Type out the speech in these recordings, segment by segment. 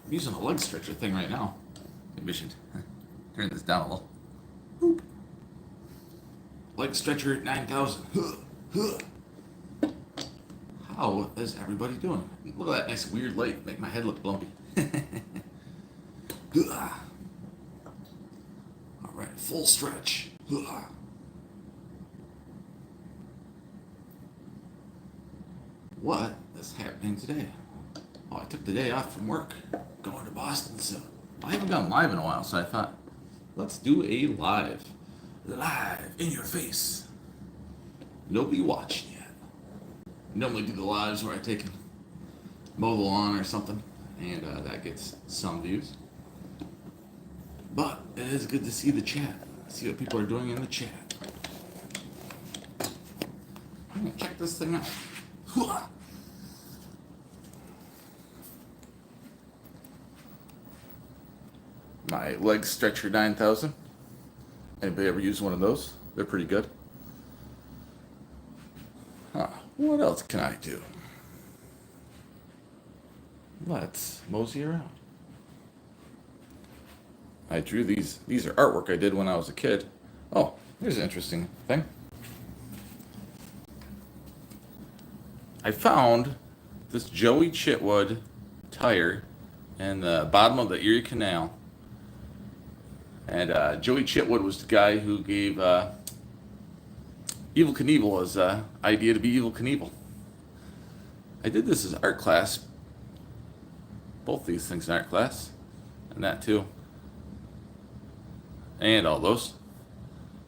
I'm using a leg stretcher thing right now. Maybe I should turn this down a little. Boop. Leg stretcher at 9,000. How is everybody doing? Look at that nice weird light. Make my head look lumpy. All right, full stretch. What is happening today? Oh, I took the day off from work, going to Boston, so I haven't gone live in a while, so I thought, let's do a live. Live in your face. Nobody watching yet. Normally do the lives where I take and mow the lawn or something, and that gets some views. But it is good to see the chat, see what people are doing in the chat. I'm gonna check this thing out. My leg stretcher 9,000. Anybody ever use one of those? They're pretty good. Huh. What else can I do? Let's mosey around. I drew these. These are artwork I did when I was a kid. Oh, here's an interesting thing. I found this Joey Chitwood tire in the bottom of the Erie Canal. And Joey Chitwood was the guy who gave Evel Knievel his idea to be Evel Knievel. I did this as art class. Both these things in art class. And that too. And all those.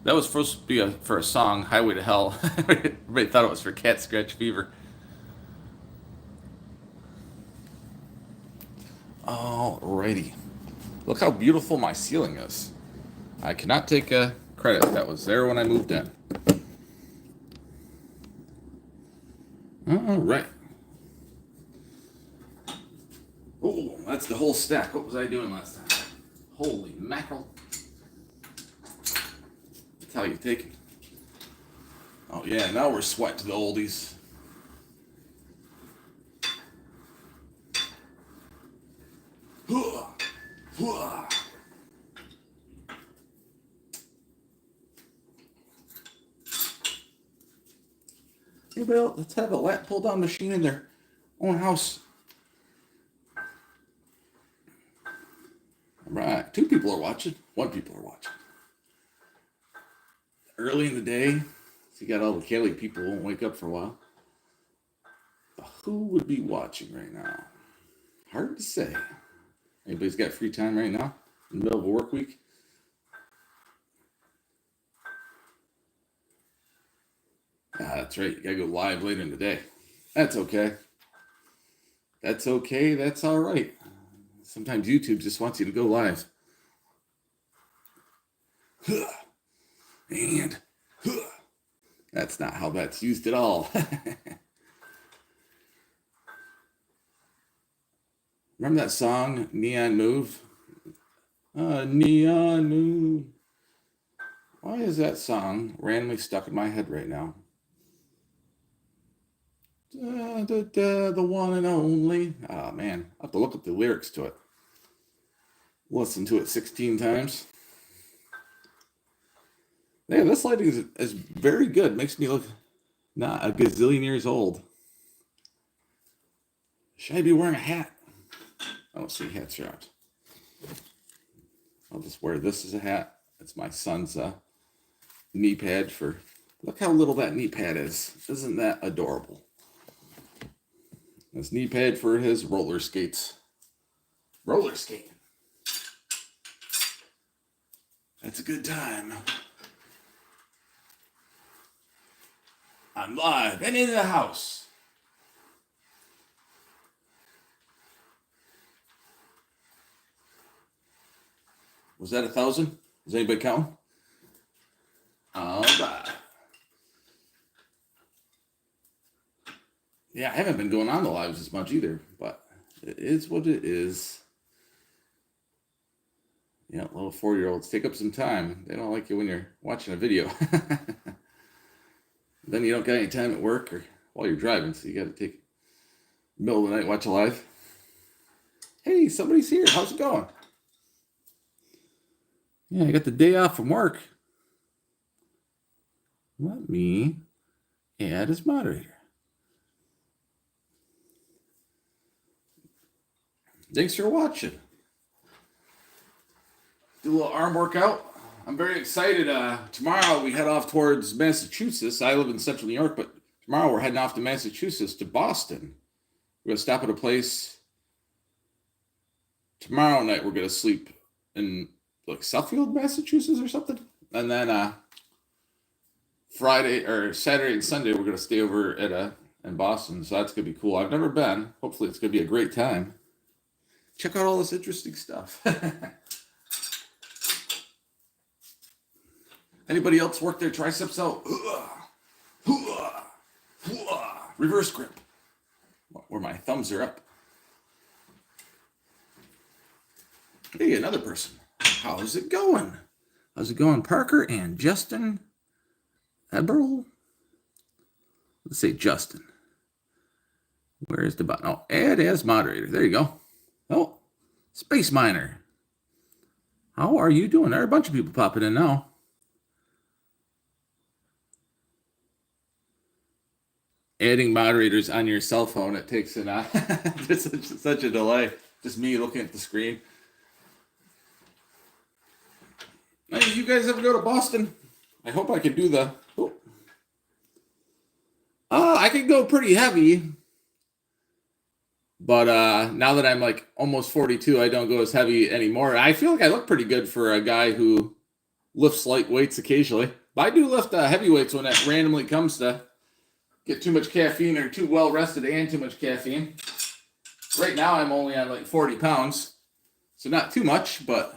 That was supposed to be for a song, Highway to Hell. Everybody thought it was for Cat Scratch Fever. Alrighty. Look how beautiful my ceiling is. I cannot take credit. That was there when I moved in. Alright. Oh, that's the whole stack. What was I doing last time? Holy mackerel. That's how you take it. Oh yeah, now we're sweating to the oldies. Hey, Bill, let's have a lat pull down machine in their own house. All right, 2 people are watching. 1 people are watching. Early in the day, so you got all the Cali people who won't wake up for a while. But who would be watching right now? Hard to say. Anybody's got free time right now in the middle of a work week? That's right. You gotta go live later in the day. That's okay. That's okay. That's all right. Sometimes YouTube just wants you to go live. And that's not how that's used at all. Remember that song, Neon Move? Neon Move. Why is that song randomly stuck in my head right now? The one and only. Oh man, I'll have to look up the lyrics to it. Listen to it 16 times. Yeah, this lighting is very good. Makes me look not a gazillion years old. Should I be wearing a hat? I don't see hats out. I'll just wear this as a hat. It's my son's knee pad for. Look how little that knee pad is. Isn't that adorable? His knee pad for his roller skates. Roller skating. That's a good time. I'm live and in the house. Was that 1,000? Is anybody counting? All right. Yeah, I haven't been going on the lives as much either, but it is what it is. Yeah, little 4-year-olds take up some time. They don't like you when you're watching a video. Then you don't got any time at work or while you're driving, so you got to take middle of the night watch a live. Hey, somebody's here. How's it going? Yeah, I got the day off from work. Let me add as moderator. Thanks for watching. Do a little arm workout. I'm very excited. Tomorrow we head off towards Massachusetts. I live in central New York, but tomorrow we're heading off to Massachusetts to Boston. We're going to stop at a place. Tomorrow night we're going to sleep in like Suffield, Massachusetts or something. And then Friday or Saturday and Sunday we're going to stay over at in Boston. So that's going to be cool. I've never been. Hopefully it's going to be a great time. Check out all this interesting stuff. Anybody else work their triceps out? Reverse grip. Where my thumbs are up. Hey, another person. How's it going? How's it going, Parker and Justin Eberl? Let's say Justin. Where is the button? Oh, add as moderator. There you go. Oh, Space Miner. How are you doing? There are a bunch of people popping in now. Adding moderators on your cell phone, it takes it's such a delay. Just me looking at the screen. Hey, you guys ever go to Boston? I hope I can do the. Oh. I can go pretty heavy, but now that I'm like almost 42, I don't go as heavy anymore. I feel like I look pretty good for a guy who lifts light weights occasionally. But I do lift heavy weights when it randomly comes to get too much caffeine or too well rested and too much caffeine. Right now I'm only on like 40 pounds, so not too much, but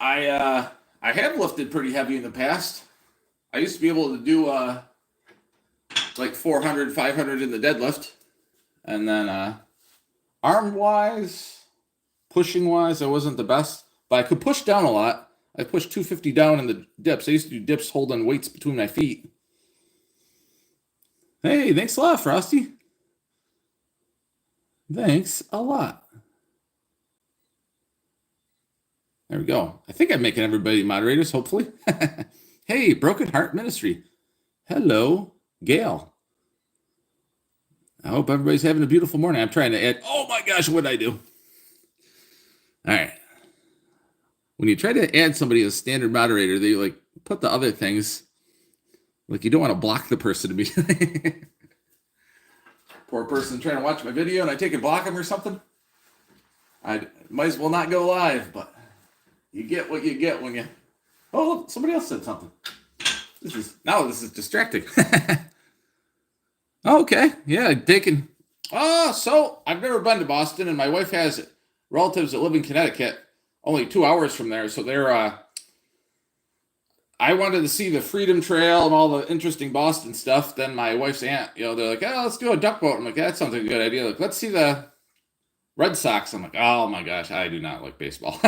I have lifted pretty heavy in the past. I used to be able to do like 400, 500 in the deadlift. And then arm-wise, pushing-wise, I wasn't the best. But I could push down a lot. I pushed 250 down in the dips. I used to do dips holding weights between my feet. Hey, thanks a lot, Frosty. Thanks a lot. There we go. I think I'm making everybody moderators, hopefully. Hey, Broken Heart Ministry. Hello, Gail. I hope everybody's having a beautiful morning. I'm trying to add. Oh my gosh, what did I do? All right. When you try to add somebody as a standard moderator, they like put the other things. Like you don't want to block the person immediately. Poor person trying to watch my video and I take and block them or something. I might as well not go live, but you get what you get when you. Oh, look, somebody else said something. This is distracting. Okay, yeah, taking. Oh, so I've never been to Boston, and my wife has relatives that live in Connecticut, only 2 hours from there. So they're. I wanted to see the Freedom Trail and all the interesting Boston stuff. Then my wife's aunt, they're like, "Oh, let's do a duck boat." I'm like, "That sounds like a good idea." Like, let's see the Red Sox. I'm like, "Oh my gosh, I do not like baseball."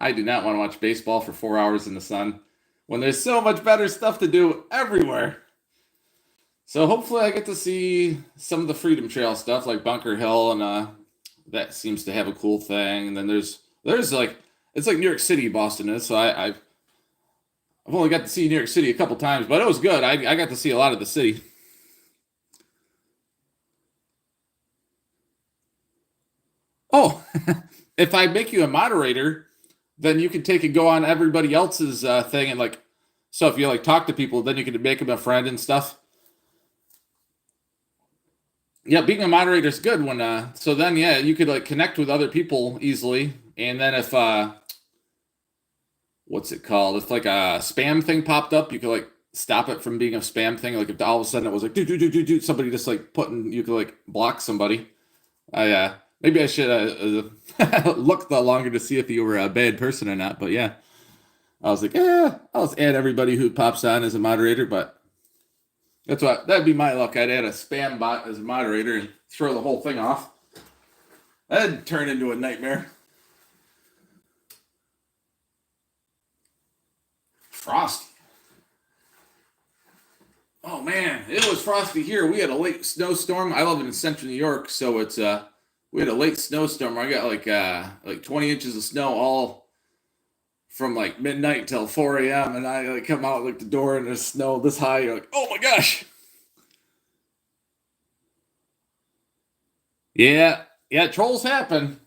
I do not want to watch baseball for 4 hours in the sun when there's so much better stuff to do everywhere. So hopefully I get to see some of the Freedom Trail stuff like Bunker Hill, and that seems to have a cool thing. And then there's like, it's like New York City, Boston is. So I've only got to see New York City a couple times, but it was good. I got to see a lot of the city. Oh, if I make you a moderator, then you can take and go on everybody else's thing and like, so if you like talk to people, then you can make them a friend and stuff. Yeah, being a moderator is good when so then yeah, you could like connect with other people easily. And then if what's it called? If like a spam thing popped up, you could like stop it from being a spam thing. Like if all of a sudden it was like do somebody just like putting, you could like block somebody. Maybe I should look the longer to see if you were a bad person or not. But yeah, I was like, I'll just add everybody who pops on as a moderator. But that'd be my luck. I'd add a spam bot as a moderator and throw the whole thing off. That'd turn into a nightmare. Frosty. Oh man, it was frosty here. We had a late snowstorm. I live in central New York, so it's we had a late snowstorm. I got like 20 inches of snow all from like midnight till 4 a.m. and I like come out like the door and there's snow this high. You're like, oh my gosh. Yeah, yeah, trolls happen.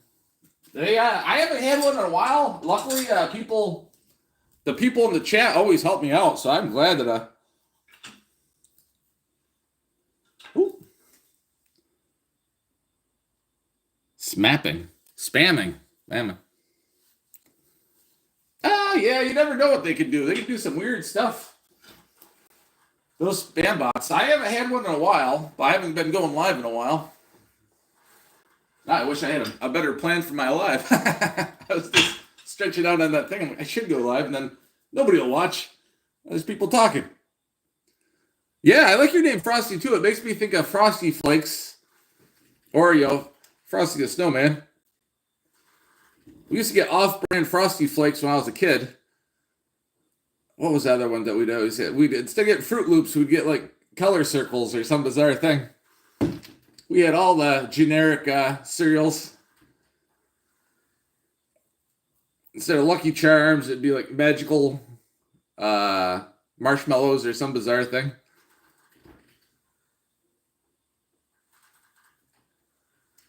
I haven't had one in a while. Luckily, the people in the chat always help me out, so I'm glad that ooh, spamming. Ah, yeah, you never know what they can do. They can do some weird stuff. Those spam bots. I haven't had one in a while, but I haven't been going live in a while. I wish I had a better plan for my live. I was just stretching out on that thing. I'm like, I should go live, and then nobody will watch. There's people talking. Yeah, I like your name, Frosty, too. It makes me think of Frosty Flakes, Oreo, Frosty the Snowman. We used to get off-brand Frosty Flakes when I was a kid. What was the other one that we'd always get? Instead of getting Fruit Loops, we'd get like color circles or some bizarre thing. We had all the generic cereals. Instead of Lucky Charms, it'd be like magical marshmallows or some bizarre thing.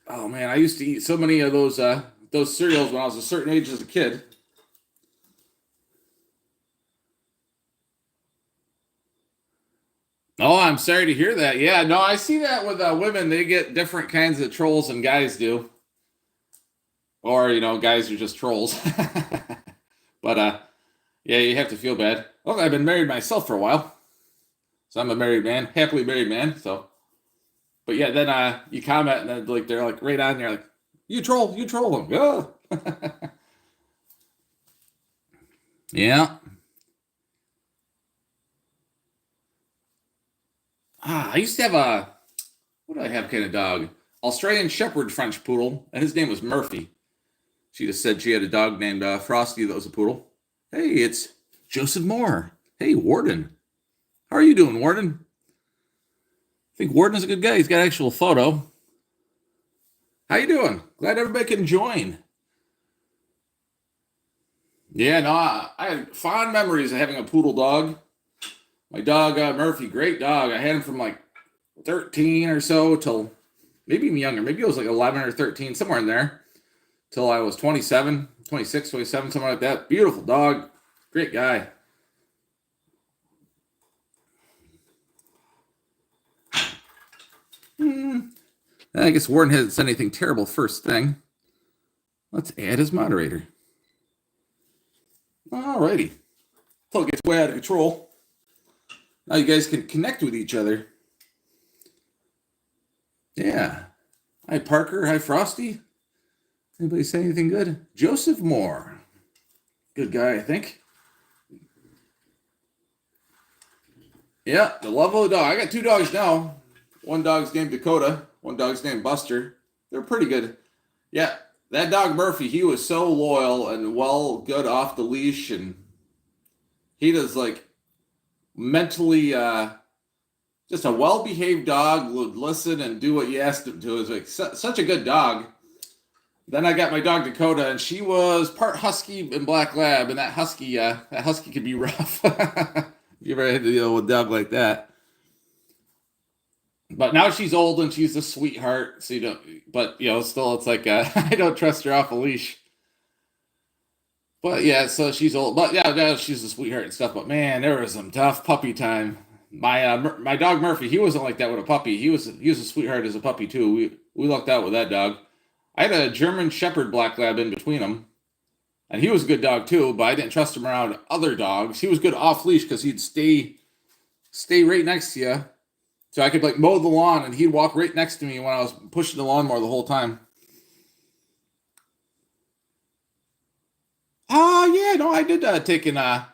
Oh man, I used to eat so many of those cereals when I was a certain age as a kid. Oh, I'm sorry to hear that. Yeah, no, I see that with women. They get different kinds of trolls than guys do. Or, guys are just trolls. But, yeah, you have to feel bad. Well, I've been married myself for a while. So I'm a married man, happily married man. So, but yeah, then you comment and then like they're like right on there, like, you troll them. Oh. Yeah. I used to have what do I have kind of dog? Australian Shepherd French Poodle, and his name was Murphy. She just said she had a dog named Frosty that was a poodle. Hey, it's Joseph Moore. Hey, Warden. How are you doing, Warden? I think Warden is a good guy. He's got an actual photo. How you doing? Glad everybody can join. Yeah, no, I had fond memories of having a poodle dog. My dog, Murphy, great dog. I had him from like 13 or so till maybe even younger. Maybe it was like 11 or 13, somewhere in there. Till I was 27, 26, 27, something like that. Beautiful dog. Great guy. I guess Warren hasn't said anything terrible first thing. Let's add his moderator. Alrighty. Until it gets way out of control. Now you guys can connect with each other. Yeah. Hi, Parker. Hi, Frosty. Anybody say anything good? Joseph Moore. Good guy, I think. Yeah, the love of the dog. I got two dogs now. One dog's named Dakota. One dog's named Buster. They're pretty good. Yeah, that dog Murphy, he was so loyal and good off the leash, and he does like mentally just a well-behaved dog, would listen and do what you asked him to. Is like such a good dog. Then I got my dog Dakota, and she was part husky and black lab, and that husky could be rough. You ever had to deal with a dog like that? But now she's old and she's a sweetheart, so you don't. But still, it's like I don't trust her off a leash. But yeah, so she's old. But yeah, she's a sweetheart and stuff. But man, there was some tough puppy time. My dog Murphy, he wasn't like that with a puppy. He was a sweetheart as a puppy too. We lucked out with that dog. I had a German Shepherd Black Lab in between them, and he was a good dog too. But I didn't trust him around other dogs. He was good off leash because he'd stay right next to you, so I could like mow the lawn, and he'd walk right next to me when I was pushing the lawnmower the whole time. Oh yeah, no, I did take an. I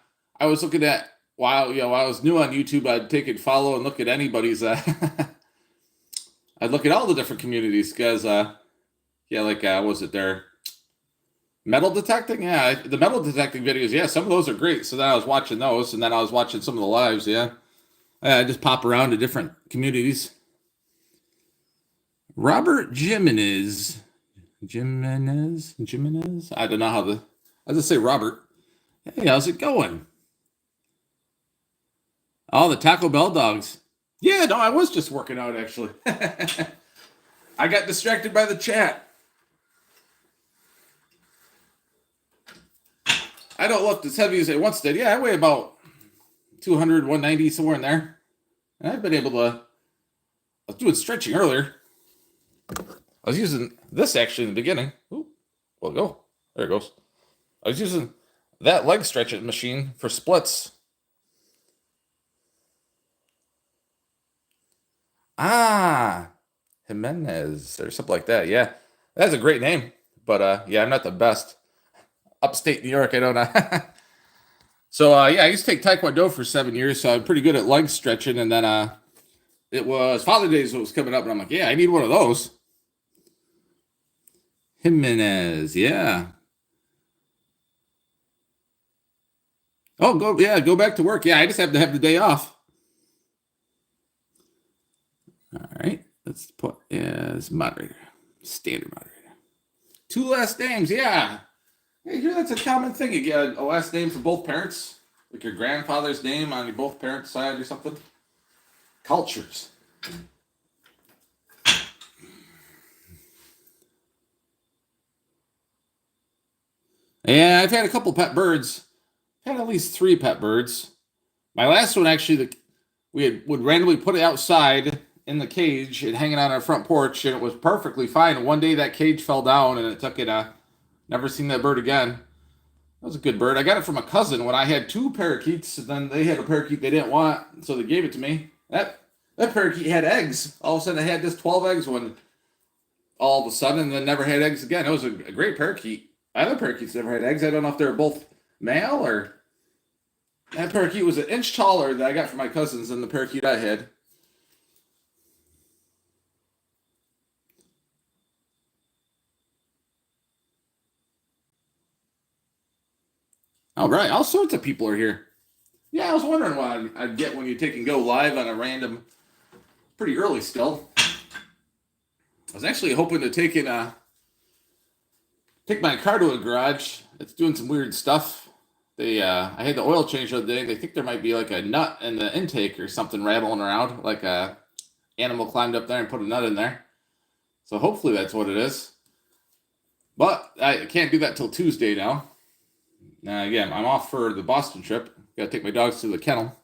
was looking at while I was new on YouTube. I'd take and follow and look at anybody's. I'd look at all the different communities because was it their metal detecting? Yeah, the metal detecting videos. Yeah, some of those are great. So then I was watching those, and then I was watching some of the lives. Yeah, I just pop around to different communities. Robert Jimenez. Jimenez? I don't know how to. I just say Robert. Hey, how's it going? Oh, the Taco Bell dogs. Yeah, no, I was just working out actually. I got distracted by the chat. I don't lift as heavy as I once did. Yeah, I weigh about 200, 190, somewhere in there. And I've been able to. I was doing stretching earlier. I was using this actually in the beginning. Ooh, well, go. There it goes. I was using that leg stretching machine for splits. Ah, Jimenez or something like that. Yeah, that's a great name. But yeah, I'm not the best. Upstate New York, I don't know. So yeah, I used to take Taekwondo for 7 years, so I'm pretty good at leg stretching. And then it was Father's Day was coming up, and I'm like, yeah, I need one of those. Jimenez, yeah. Oh, go back to work. Yeah, I just have to have the day off. All right, let's put as moderator, standard moderator. Two last names, yeah. Hey, here that's a common thing. You get a last name for both parents, like your grandfather's name on your both parents' side or something. Cultures. Yeah, I've had a couple pet birds. Had at least 3 pet birds. My last one actually, would randomly put it outside in the cage and hanging on our front porch, and it was perfectly fine. And one day that cage fell down, and it took it. Never seen that bird again. That was a good bird. I got it from a cousin when I had 2 parakeets, and then they had a parakeet they didn't want, so they gave it to me. That parakeet had eggs. All of a sudden, it had just 12 eggs when all of a sudden, and then never had eggs again. It was a great parakeet. Other parakeets never had eggs. I don't know if they were both male or. That parakeet was an inch taller that I got from my cousins than the parakeet I had. All right, all sorts of people are here. Yeah, I was wondering what I'd get when you take and go live on a random, pretty early still. I was actually hoping to take my car to a garage. It's doing some weird stuff. I had the oil change the other day. They think there might be like a nut in the intake or something rattling around, like a animal climbed up there and put a nut in there. So hopefully that's what it is. But I can't do that till Tuesday now. Again, I'm off for the Boston trip. Got to take my dogs to the kennel.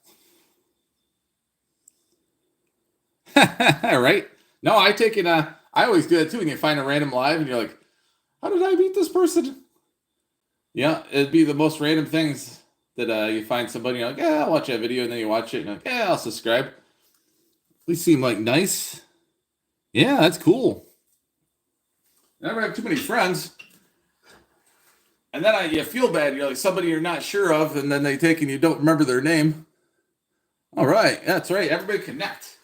Right? No, I always do that too when you find a random live and you're like, how did I meet this person? Yeah, it'd be the most random things that you find somebody, you're like, yeah, I'll watch that video, and then you watch it, and you're like, yeah, I'll subscribe. These seem like nice. Yeah, that's cool. Never have too many friends. And then you feel bad. You're like somebody you're not sure of, and then they take and you don't remember their name. All right, that's right. Everybody connect.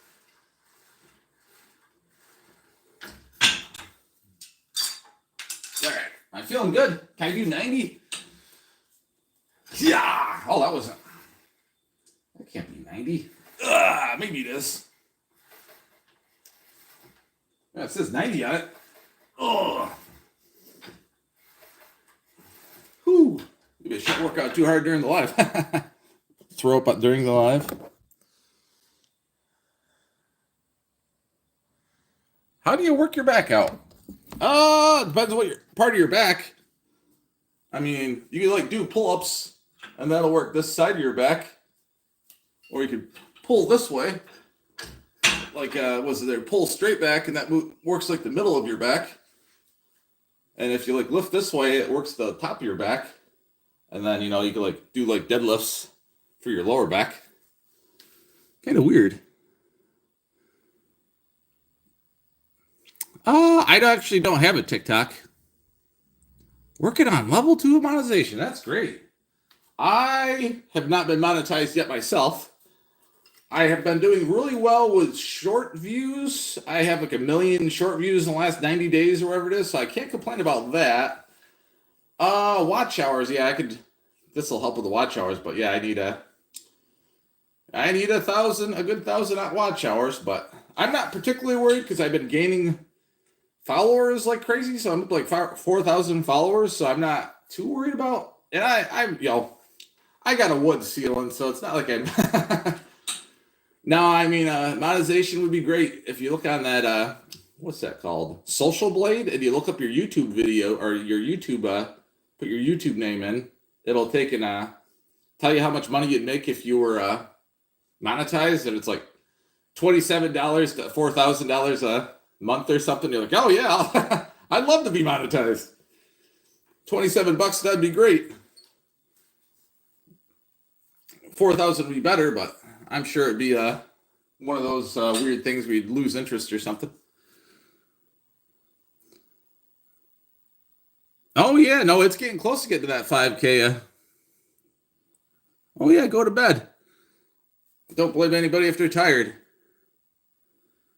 All right, I'm feeling good. Can I do 90? Yeah. Oh, that can't be 90. Maybe it is. Yeah, it says 90 on it. Oh. Whew. Maybe I shouldn't work out too hard during the live. Throw up during the live. How do you work your back out? Depends on what part of your back. I mean, you can like do pull-ups, and that'll work this side of your back. Or you could pull this way. Like, pull straight back, and that works like the middle of your back. And if you like lift this way, it works the top of your back. And then, you can like do like deadlifts for your lower back. Kind of weird. I actually don't have a TikTok. Working on level 2 monetization. That's great. I have not been monetized yet myself. I have been doing really well with short views. I have like 1 million short views in the last 90 days or whatever it is, so I can't complain about that. Watch hours, yeah, this will help with the watch hours, but yeah, I need I need a good 1,000 watch hours, but I'm not particularly worried because I've been gaining followers like crazy. So I'm up like 4,000 followers. So I'm not too worried about. And I got a wood ceiling, so it's not like I'm. No, I mean, monetization would be great if you look on that. What's that called? Social Blade, and you look up your YouTube video or your YouTube. Put your YouTube name in. It'll take and tell you how much money you'd make if you were monetized, and it's like $27 to $4,000 a month or something. You're like, oh yeah, I'd love to be monetized. $27, that'd be great. 4,000 would be better, but I'm sure it'd be one of those weird things where you'd lose interest or something. Oh yeah, no, it's getting close to getting to that 5K. Oh yeah, go to bed. Don't blame anybody if they're tired.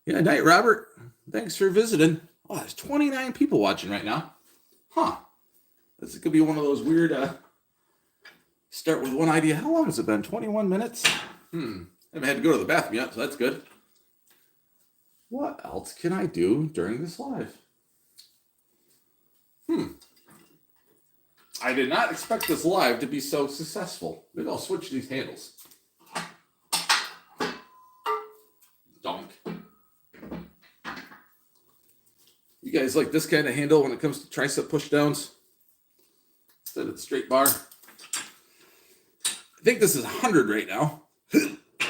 Yeah, night, Robert. Thanks for visiting. Oh, there's 29 people watching right now. Huh. This could be one of those weird start with one idea. How long has it been? 21 minutes? I haven't had to go to the bathroom yet, so that's good. What else can I do during this live? I did not expect this live to be so successful. Maybe I'll switch these handles. Donk. You guys like this kind of handle when it comes to tricep pushdowns? Instead of the straight bar. I think this is 100 right now.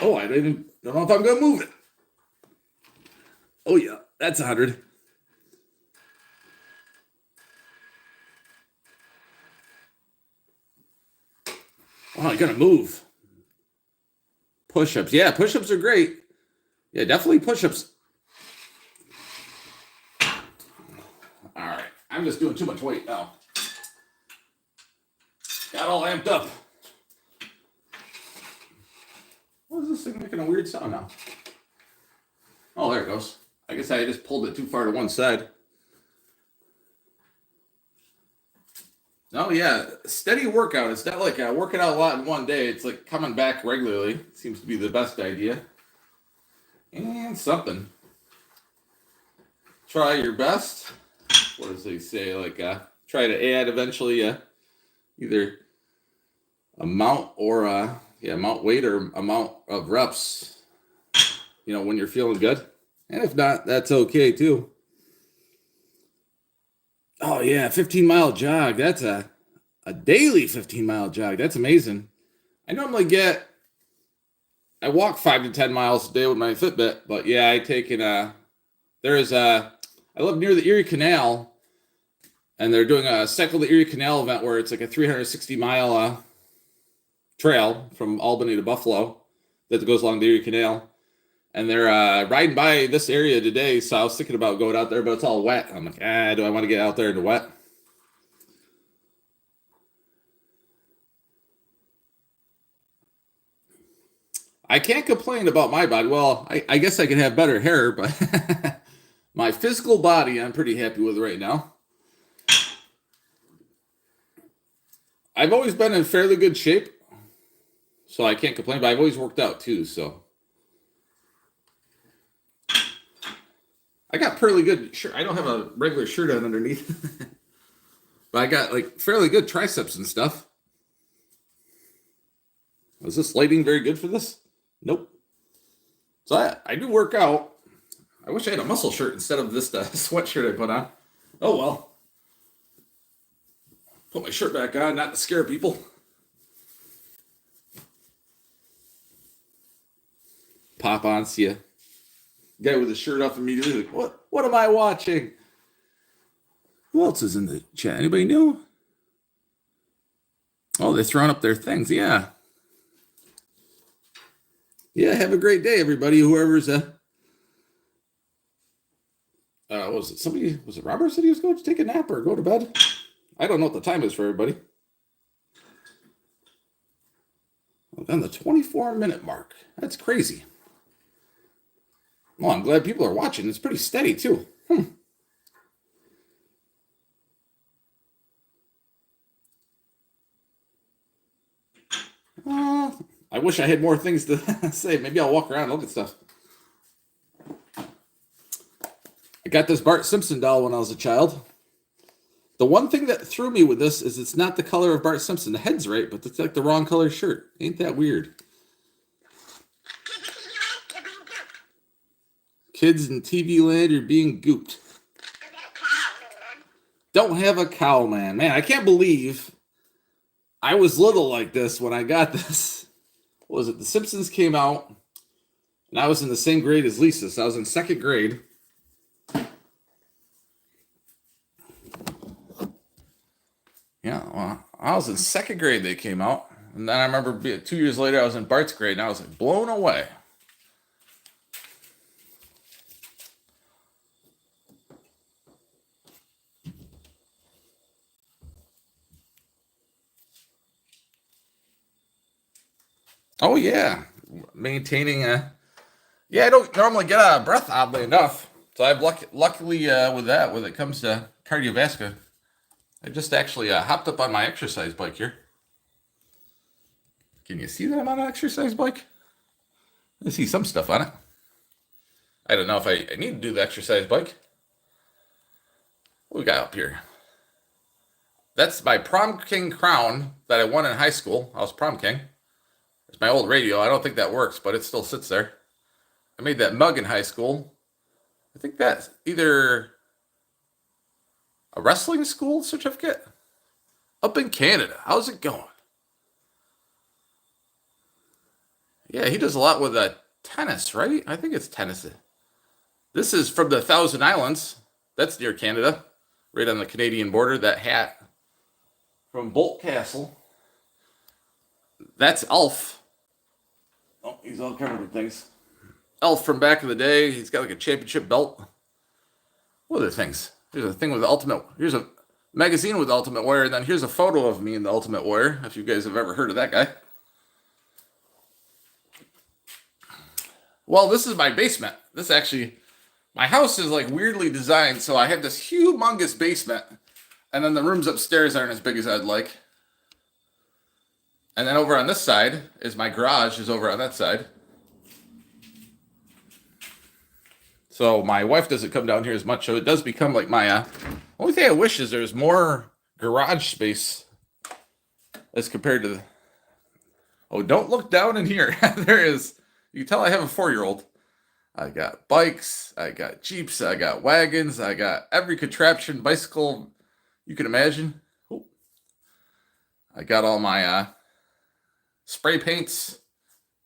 Oh, I don't know if I'm going to move it. Oh yeah, that's 100. Oh, I gotta move. Push-ups. Yeah, push-ups are great. Yeah, definitely push-ups. All right. I'm just doing too much weight now. Got all amped up. What is this thing making a weird sound now? Oh, there it goes. I guess I just pulled it too far to one side. Oh yeah, steady workout. It's not like working out a lot in one day. It's like coming back regularly. Seems to be the best idea. And something. Try your best. What does they say? Like try to add eventually either amount or amount weight or amount of reps. When you're feeling good. And if not, that's okay too. Oh yeah, 15-mile jog. That's a daily 15-mile jog. That's amazing. I walk 5 to 10 miles a day with my Fitbit, but yeah, I take it. I live near the Erie Canal, and they're doing a Cycle the Erie Canal event where it's like a 360-mile trail from Albany to Buffalo that goes along the Erie Canal. And they're riding by this area today, so I was thinking about going out there, but it's all wet. I'm like, do I want to get out there in the wet? I can't complain about my body. Well, I guess I could have better hair, but my physical body, I'm pretty happy with right now. I've always been in fairly good shape, so I can't complain, but I've always worked out too, so. I got fairly good shirt. I don't have a regular shirt on underneath. But I got like fairly good triceps and stuff. Was this lighting very good for this? Nope. So I do work out. I wish I had a muscle shirt instead of this sweatshirt I put on. Oh well. Put my shirt back on, not to scare people. Pop on, see ya. Guy with his shirt off immediately, like, what am I watching? Who else is in the chat? Anybody new? Oh, they're throwing up their things. Yeah. Yeah, have a great day, everybody. Whoever's was it Robert said he was going to take a nap or go to bed? I don't know what the time is for everybody. On the 24-minute mark. That's crazy. Well, I'm glad people are watching. It's pretty steady, too. I wish I had more things to say. Maybe I'll walk around and look at stuff. I got this Bart Simpson doll when I was a child. The one thing that threw me with this is it's not the color of Bart Simpson. The head's right, but it's like the wrong color shirt. Ain't that weird? Kids in TV land are being gooped. Don't have a cow, man. Man, I can't believe I was little like this when I got this. What was it? The Simpsons came out, and I was in the same grade as Lisa, so I was in second grade. Yeah, well, I was in second grade they came out. And then I remember 2 years later, I was in Bart's grade, and I was like blown away. Oh, yeah. Maintaining a... Yeah, I don't normally get out of breath, oddly enough. So I've luckily with that, when it comes to cardiovascular, I just actually hopped up on my exercise bike here. Can you see that I'm on an exercise bike? I see some stuff on it. I don't know if I need to do the exercise bike. What we got up here? That's my prom king crown that I won in high school. I was prom king. It's my old radio. I don't think that works, but it still sits there. I made that mug in high school. I think that's either a wrestling school certificate up in Canada. How's it going? Yeah, he does a lot with tennis, right? I think it's tennis. This is from the Thousand Islands. That's near Canada, right on the Canadian border. That hat from Bolt Castle. That's Elf. Oh, he's all covered with things. Elf from back in the day. He's got like a championship belt. What are the things? Here's a thing with the Ultimate. Here's a magazine with Ultimate Warrior, and then here's a photo of me in the Ultimate Warrior, if you guys have ever heard of that guy. Well, this is my basement. This actually, my house is like weirdly designed, so I have this humongous basement, and then the rooms upstairs aren't as big as I'd like. And then over on this side is my garage, is over on that side. So my wife doesn't come down here as much, so it does become like my, only thing I wish is there's more garage space as compared to, oh, don't look down in here. There is, you can tell I have a 4-year-old. I got bikes, I got Jeeps, I got wagons, I got every contraption, bicycle you can imagine. Oh. I got all my spray paints,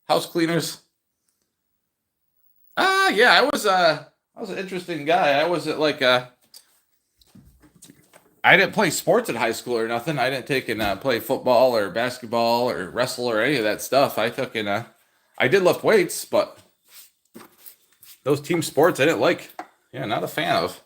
house cleaners. Yeah, I was an interesting guy. I wasn't like I didn't play sports in high school or nothing. I didn't take and play football or basketball or wrestle or any of that stuff. I took and I did lift weights, but those team sports I didn't like. Yeah, not a fan of.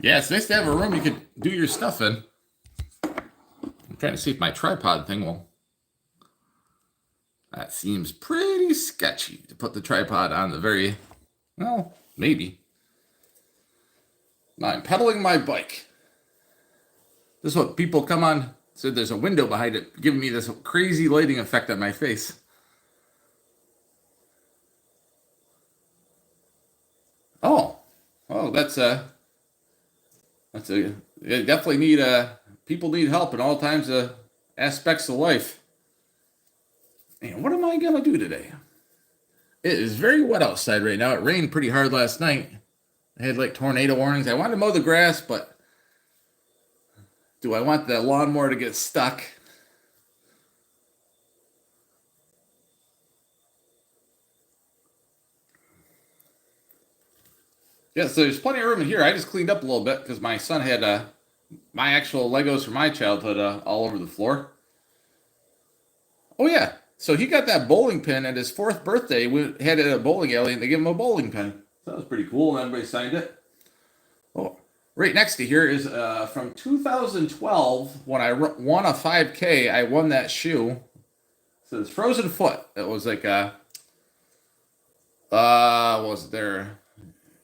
Yeah, it's nice to have a room you could do your stuff in. I'm trying to see if my tripod thing will. That seems pretty sketchy to put the tripod on the very, well, maybe. Now I'm pedaling my bike. This is what people come on, so there's a window behind it, giving me this crazy lighting effect on my face. Oh, that's you definitely need people need help in all kinds of aspects of life. Man, what am I gonna do today? It is very wet outside right now. It rained pretty hard last night. I had like tornado warnings. I wanted to mow the grass, but do I want the lawnmower to get stuck? Yeah, so there's plenty of room in here. I just cleaned up a little bit because my son had my actual Legos from my childhood all over the floor. Oh, yeah. So he got that bowling pin at his 4th birthday. We had it at a bowling alley, and they gave him a bowling pin. So that was pretty cool, and everybody signed it. Oh, right next to here is from 2012, when I won a 5K, I won that shoe. So it's Frozen Foot. It was like what was it there?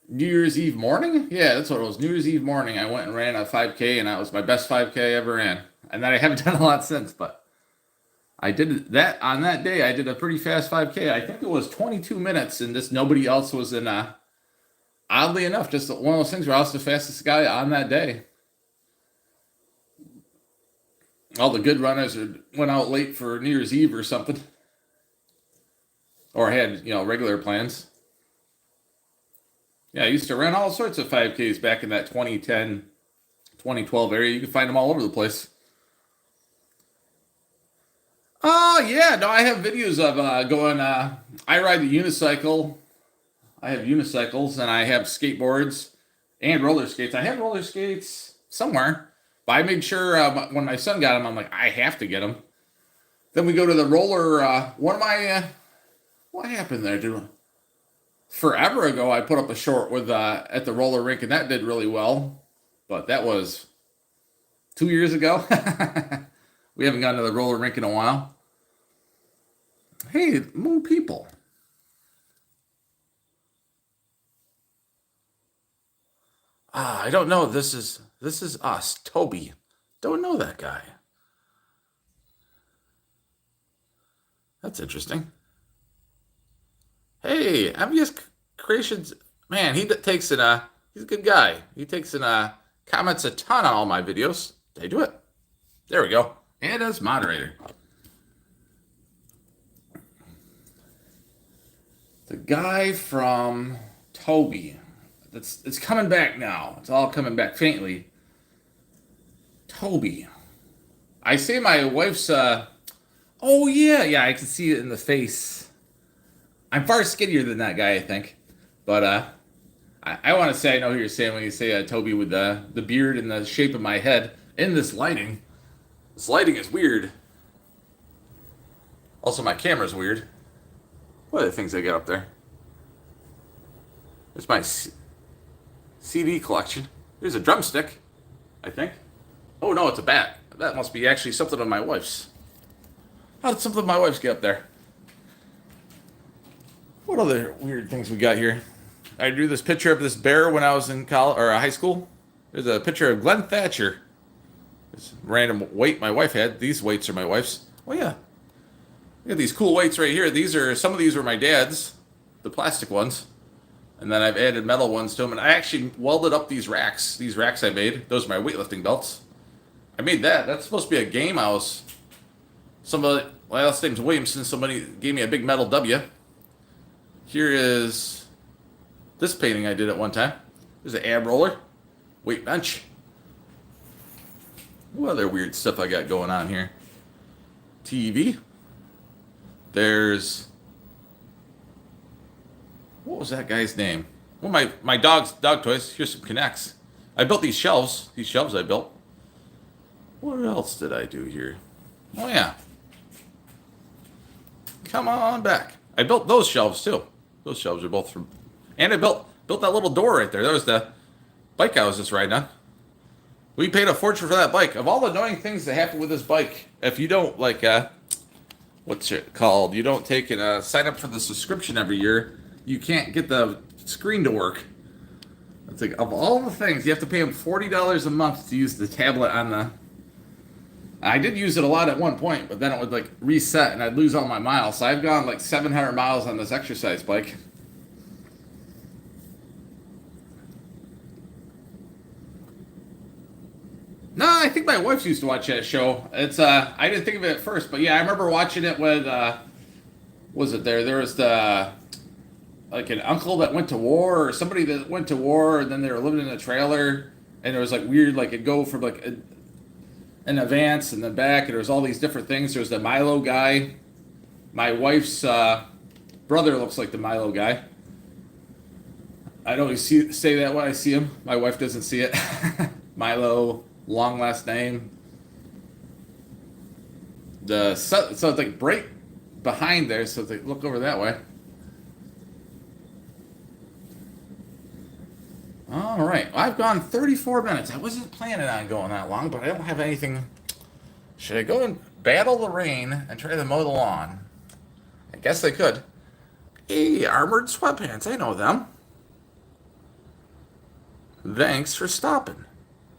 New Year's Eve morning? Yeah, that's what it was. New Year's Eve morning, I went and ran a 5K, and that was my best 5K I ever ran. And then I haven't done a lot since, but I did that on that day. I did a pretty fast 5K. I think it was 22 minutes, and just nobody else was in. Oddly enough, just one of those things where I was the fastest guy on that day. All the good runners went out late for New Year's Eve or something, or had regular plans. Yeah, I used to run all sorts of 5Ks back in that 2010, 2012 area. You can find them all over the place. Oh, yeah. No, I have videos of going. I ride the unicycle. I have unicycles and I have skateboards and roller skates. I have roller skates somewhere, but I made sure when my son got them, I'm like, I have to get them. Then we go to the roller. One of my. What happened there, dude? Forever ago, I put up a short with at the roller rink, and that did really well. But that was 2 years ago. We haven't gone to the roller rink in a while. Hey, more people. I don't know. This is us, Toby. Don't know that guy. That's interesting. Hey, MVS Creations, man, takes in he's a good guy. He takes in comments a ton on all my videos. Did I do it? There we go. And as moderator. The guy from Toby. It's coming back now. It's all coming back faintly. Toby. I say my wife's oh yeah, I can see it in the face. I'm far skinnier than that guy, I think. But I want to say I know who you're saying when you say Toby with the beard and the shape of my head in this lighting. This lighting is weird. Also, my camera's weird. What are the things I got up there? There's my CD collection. There's a drumstick, I think. Oh no, it's a bat. That must be actually something of my wife's. How did something of my wife's get up there? What other weird things we got here? I drew this picture of this bear when I was in college or high school. There's a picture of Glenn Thatcher. This random weight my wife had. These weights are my wife's. Oh yeah. Look at these cool weights right here. Some of these were my dad's, the plastic ones. And then I've added metal ones to them. And I actually welded up these racks. These racks I made. Those are my weightlifting belts. I made that. That's supposed to be a game house. Last name's Williamson. Somebody gave me a big metal W. Here is this painting I did at one time. There's an ab roller, weight bench. What other weird stuff I got going on here? TV. There's, what was that guy's name? Well, my dog toys. Here's some Connects. I built these shelves. These shelves I built. What else did I do here? Oh yeah. Come on back. I built those shelves too. Those shelves are both from, and I built that little door right there. That was the bike I was just riding on. We paid a fortune for that bike. Of all the annoying things that happen with this bike, if you don't what's it called? You don't take and sign up for the subscription every year, you can't get the screen to work. It's like, of all the things, you have to pay them $40 a month to use the tablet on the. I did use it a lot at one point, but then it would reset and I'd lose all my miles. So I've gone 700 miles on this exercise bike. No, I think my wife used to watch that show. It's I didn't think of it at first, but yeah, I remember watching it with was it there? There was an uncle that went to war or somebody that went to war and then they were living in a trailer and there was weird it'd go from an advance and then back and there was all these different things. There was the Milo guy. My wife's brother looks like the Milo guy. I don't always say that when I see him. My wife doesn't see it. Milo, long last name. So it's right behind there, so it's look over that way. All right, I've gone 34 minutes. I wasn't planning on going that long, but I don't have anything. Should I go and battle the rain and try to mow the lawn? I guess I could. Hey, armored sweatpants, I know them. Thanks for stopping.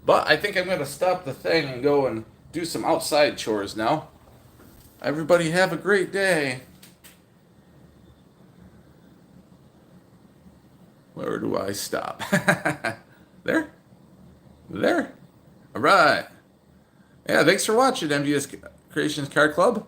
But I think I'm going to stop the thing and go and do some outside chores now. Everybody have a great day. Where do I stop? There? There? All right. Yeah, thanks for watching, MDS Creations Car Club.